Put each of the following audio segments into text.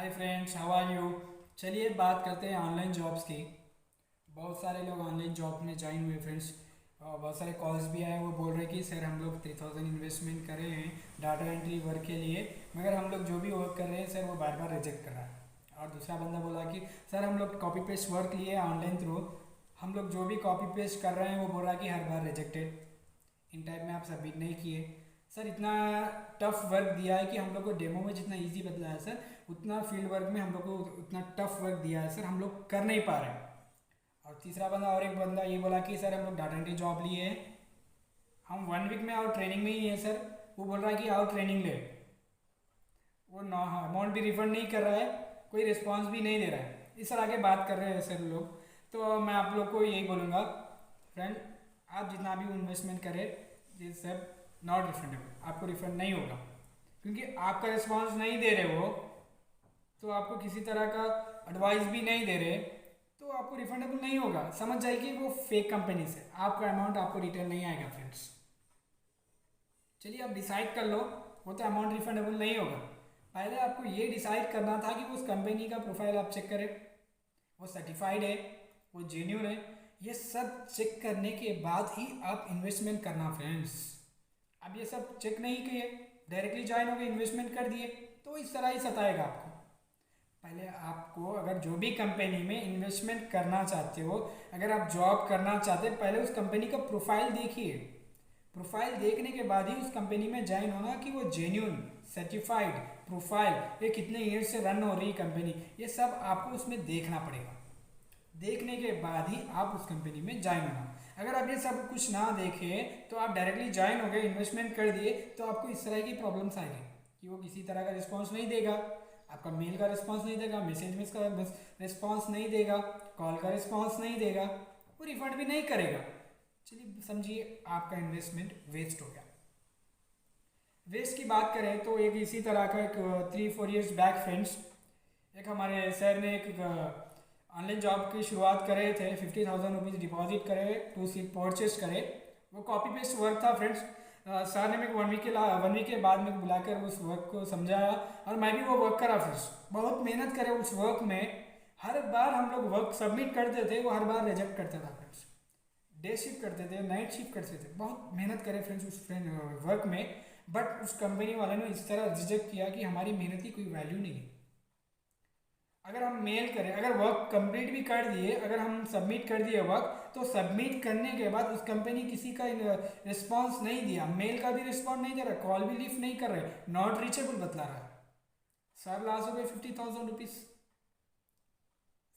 Hi friends, how are you. चलिए बात करते हैं ऑनलाइन जॉब्स की। बहुत सारे लोग ऑनलाइन जॉब में ज्वाइन हुए फ्रेंड्स, और बहुत सारे कॉल्स भी आए। वो बोल रहे कि सर हम लोग 3000 इन्वेस्टमेंट करे हैं डाटा एंट्री वर्क के लिए, मगर हम लोग जो भी वर्क कर रहे हैं सर वो बार बार रिजेक्ट कर रहा है। और दूसरा बंदा बोला कि सर हम लोग कॉपी पेस्ट वर्क लिए ऑनलाइन थ्रू, हम लोग जो भी कॉपी पेस्ट कर रहे हैं वो बोल रहा है कि हर बार रिजेक्टेड, इन टाइम में आप सबमिट नहीं किए। सर इतना टफ वर्क दिया है कि हम लोग को डेमो में जितना इजी बतलाया है सर, उतना फील्ड वर्क में हम लोग को उतना टफ वर्क दिया है सर, हम लोग कर नहीं पा रहे हैं। और तीसरा बंदा और एक बंदा ये बोला कि सर हम लोग डाटा एंट्री जॉब लिए हैं, हम 1 वीक में और ट्रेनिंग में ही है सर। वो बोल रहा है कि आओ ट्रेनिंग ले, वो अमाउंट भी रिफंड नहीं कर रहा है, कोई रिस्पॉन्स भी नहीं दे रहा है। इस तरह के बात कर रहे हैं सर लोग। तो मैं आप लोग को यही बोलूँगा फ्रेंड, आप जितना भी इन्वेस्टमेंट करें ये सब नॉट रिफंडेबल, आपको रिफंड नहीं होगा, क्योंकि आपका रिस्पॉन्स नहीं दे रहे वो, तो आपको किसी तरह का एडवाइस भी नहीं दे रहे, तो आपको रिफंडेबल नहीं होगा। समझ जाइए कि वो फेक कंपनी से आपका अमाउंट आपको रिटर्न नहीं आएगा फ्रेंड्स। चलिए आप डिसाइड कर लो, वो तो अमाउंट रिफंडेबल नहीं होगा। पहले आपको ये डिसाइड करना था कि उस कंपनी का प्रोफाइल आप चेक करें, वो सर्टिफाइड है, वो जेन्यून है। ये सब चेक करने के बाद ही आप इन्वेस्टमेंट करना फ्रेंड्स। अब ये सब चेक नहीं किए, डायरेक्टली ज्वाइन हो गए, इन्वेस्टमेंट कर दिए, तो इस तरह ही सताएगा आपको। पहले आपको अगर जो भी कंपनी में इन्वेस्टमेंट करना चाहते हो, अगर आप जॉब करना चाहते हो, पहले उस कंपनी का प्रोफाइल देखिए। प्रोफाइल देखने के बाद ही उस कंपनी में ज्वाइन होना कि वो जेन्यून सर्टिफाइड प्रोफाइल, ये कितने ईयर से रन हो रही कंपनी, ये सब आपको उसमें देखना पड़ेगा। देखने के बाद ही आप उस कंपनी में ज्वाइन होना। अगर आप ये सब कुछ ना देखें तो आप डायरेक्टली ज्वाइन हो गए, इन्वेस्टमेंट कर दिए, तो आपको इस तरह की प्रॉब्लम्स आएगी कि वो किसी तरह का रिस्पांस नहीं देगा, आपका मेल का रिस्पांस नहीं देगा, मैसेज में का रिस्पांस नहीं देगा, कॉल का रिस्पांस नहीं देगा, वो रिफंड भी नहीं करेगा। चलिए समझिए आपका इन्वेस्टमेंट वेस्ट हो गया। वेस्ट की बात करें तो एक इसी तरह का एक 3-4 ईयर्स बैक फ्रेंड्स, एक हमारे सर ने एक ऑनलाइन जॉब की शुरुआत करे थे। 50,000 रुपीज़ डिपॉजिट करे, 2 सीट परचेज करे। वो कॉपी पेस्ट वर्क था फ्रेंड्स। सर ने मेरे को 1 वीक के बाद मेरे को बुलाकर उस वर्क को समझाया, और मैं भी वो वर्क करा फ्रेंड्स। बहुत मेहनत करे उस वर्क में। हर बार हम लोग वर्क सबमिट करते थे, वो हर बार रिजेक्ट करता था फ्रेंड्स। डे शिफ्ट करते थे, नाइट शिफ्ट करते थे, बहुत मेहनत करे फ्रेंड्स उस वर्क में। बट उस कंपनी वाले ने इस तरह रिजेक्ट किया कि हमारी मेहनत की कोई वैल्यू नहीं है। अगर हम मेल करें, अगर वर्क कंप्लीट भी कर दिए, अगर हम सबमिट कर दिए वर्क, तो सबमिट करने के बाद उस कंपनी किसी का रिस्पांस नहीं दिया, मेल का भी रिस्पॉन्स नहीं दे रहा, कॉल भी लिफ्ट नहीं कर रहे, नॉट रीचेबल बतला रहा है। सर लॉस हो गए 50,000 रुपीज़।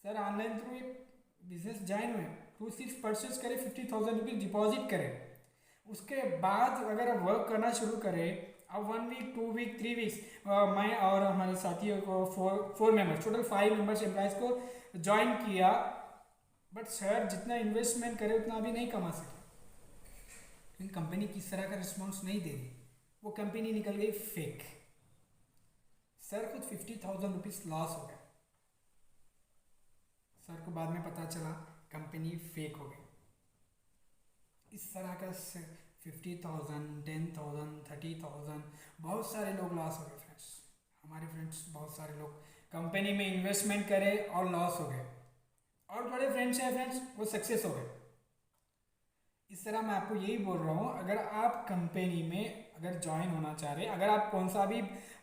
सर ऑनलाइन थ्रू एक बिजनेस ज्वाइन हुए, 2 सीट्स परचेज करे, 50,000 रुपीज़ डिपॉजिट करे। उसके बाद अगर आप वर्क करना शुरू करें, अब 1 वीक 2 वीक 3 वीक्स, मैं और हमारे साथियों को four members, total 5 members employees को ज्वाइन किया। बट सर जितना इन्वेस्टमेंट करे उतना अभी नहीं कमा सके, लेकिन कंपनी किस तरह का रिस्पॉन्स नहीं दे रही, वो कंपनी निकल गई फेक। सर खुद 50,000 रुपीज़ लॉस हो गया। सर को बाद में पता चला कंपनी फेक हो गई। इस तरह का 50,000 10,000 30,000 बहुत सारे लोग लॉस हो गए फ्रेंड्स। हमारे फ्रेंड्स बहुत सारे लोग कंपनी में इन्वेस्टमेंट करे और लॉस हो गए, और बड़े फ्रेंड्स हैं फ्रेंड्स वो सक्सेस हो गए। इस तरह मैं आपको यही बोल रहा हूँ, अगर आप कंपनी में अगर ज्वाइन होना चाह रहे, अगर आप कौन सा भी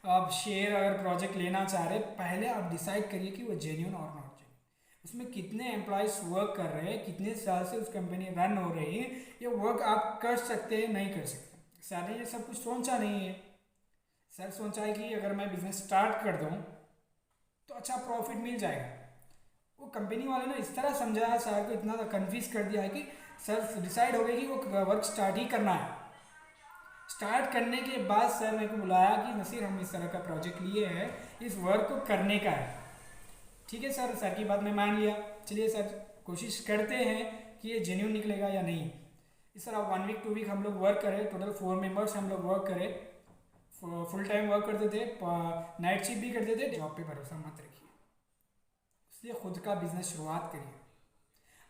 आप शेयर अगर प्रोजेक्ट लेना चाह रहे, पहले आप डिसाइड करिए कि वो जेन्यून और नॉट जेन्यून, उसमें कितने एम्प्लॉयज़ वर्क कर रहे हैं, कितने साल से उस कंपनी रन हो रही है, ये वर्क आप कर सकते हैं नहीं कर सकते। सर ने ये सब कुछ सोचा नहीं है। सर सोचा है कि अगर मैं बिजनेस स्टार्ट कर दूँ तो अच्छा प्रॉफिट मिल जाएगा। वो कंपनी वाले ने इस तरह समझाया, सर को इतना कन्फ्यूज कर दिया है कि सर डिसाइड हो गया कि वो वर्क स्टार्ट ही करना है। स्टार्ट करने के बाद सर मेरे को बुलाया कि नसीर हम इस तरह का प्रोजेक्ट लिए हैं, इस वर्क को करने का है। ठीक है सर, सर की बात मैं मान लिया। चलिए सर कोशिश करते हैं कि ये जेन्यून निकलेगा या नहीं। इस तरह 1 वीक 2 वीक हम लोग वर्क करें, टोटल 4 मेंबर्स हम लोग वर्क करें, फुल टाइम वर्क करते थे, नाइट शिफ्ट भी करते थे। जॉब पे भरोसा मत रखिए, इसलिए खुद का बिजनेस शुरुआत करिए।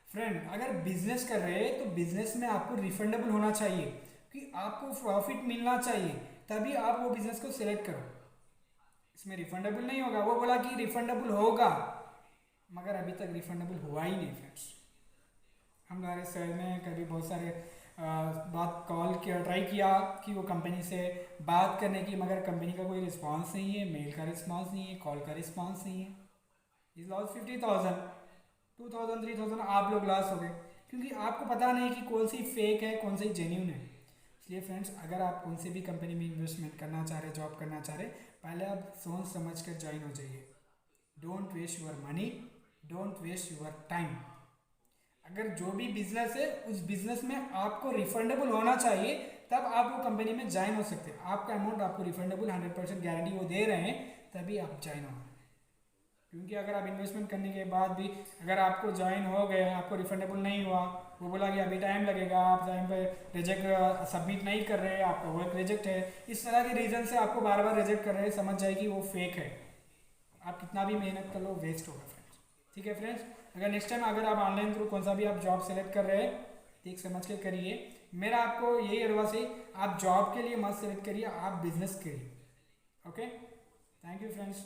फ्रेंड अगर बिजनेस कर रहे हैं तो बिजनेस में आपको रिफंडेबल होना चाहिए, कि आपको प्रॉफिट मिलना चाहिए, तभी आप वो बिजनेस को सिलेक्ट करो। इसमें रिफंडेबल नहीं होगा। वो बोला कि रिफंडेबल होगा, मगर अभी तक रिफंडेबल हुआ ही नहीं फ्रेंड्स। हमारे शहर में कभी बहुत सारे बात कॉल किया, ट्राई किया कि वो कंपनी से बात करने की, मगर कंपनी का कोई रिस्पांस नहीं है, मेल का रिस्पांस नहीं है, कॉल का रिस्पांस नहीं है। इस लॉस 50,000, 2,000 3,000 आप लोग लॉस हो गए, क्योंकि आपको पता नहीं कि कौन सी फेक है कौन सी जेन्यून है। इसलिए फ्रेंड्स, अगर आप कौन सी भी कंपनी में इन्वेस्टमेंट करना चाह रहे, जॉब करना चाह रहे, पहले आप सोच समझ कर ज्वाइन हो जाइए। Don't waste your money, don't waste your time. अगर जो भी बिजनेस है उस बिजनेस में आपको रिफंडेबल होना चाहिए, तब आप वो कंपनी में ज्वाइन हो सकते हैं। आपका अमाउंट आपको रिफंडेबल 100% गारंटी वो दे रहे हैं, तभी आप ज्वाइन हो। क्योंकि अगर आप इन्वेस्टमेंट करने के बाद भी अगर आपको ज्वाइन हो गए, आपको रिफंडेबल नहीं हुआ, वो बोला कि अभी टाइम लगेगा, आप टाइम पे रिजेक्ट सबमिट नहीं कर रहे, आपका वर्क रिजेक्ट है, इस तरह के रीज़न से आपको बार बार रिजेक्ट कर रहे हैं, समझ जाए कि वो फेक है। आप कितना भी मेहनत कर लो, वेस्ट होगा फ्रेंड्स। ठीक है फ्रेंड्स, अगर नेक्स्ट टाइम अगर आप ऑनलाइन थ्रू कौन सा भी आप जॉब सेलेक्ट कर रहे हैं, देख समझ के करिए। मेरा आपको यही एडवाइस है, आप जॉब के लिए मत सेलेक्ट करिए, आप बिजनेस करिए। Okay, thank you friends.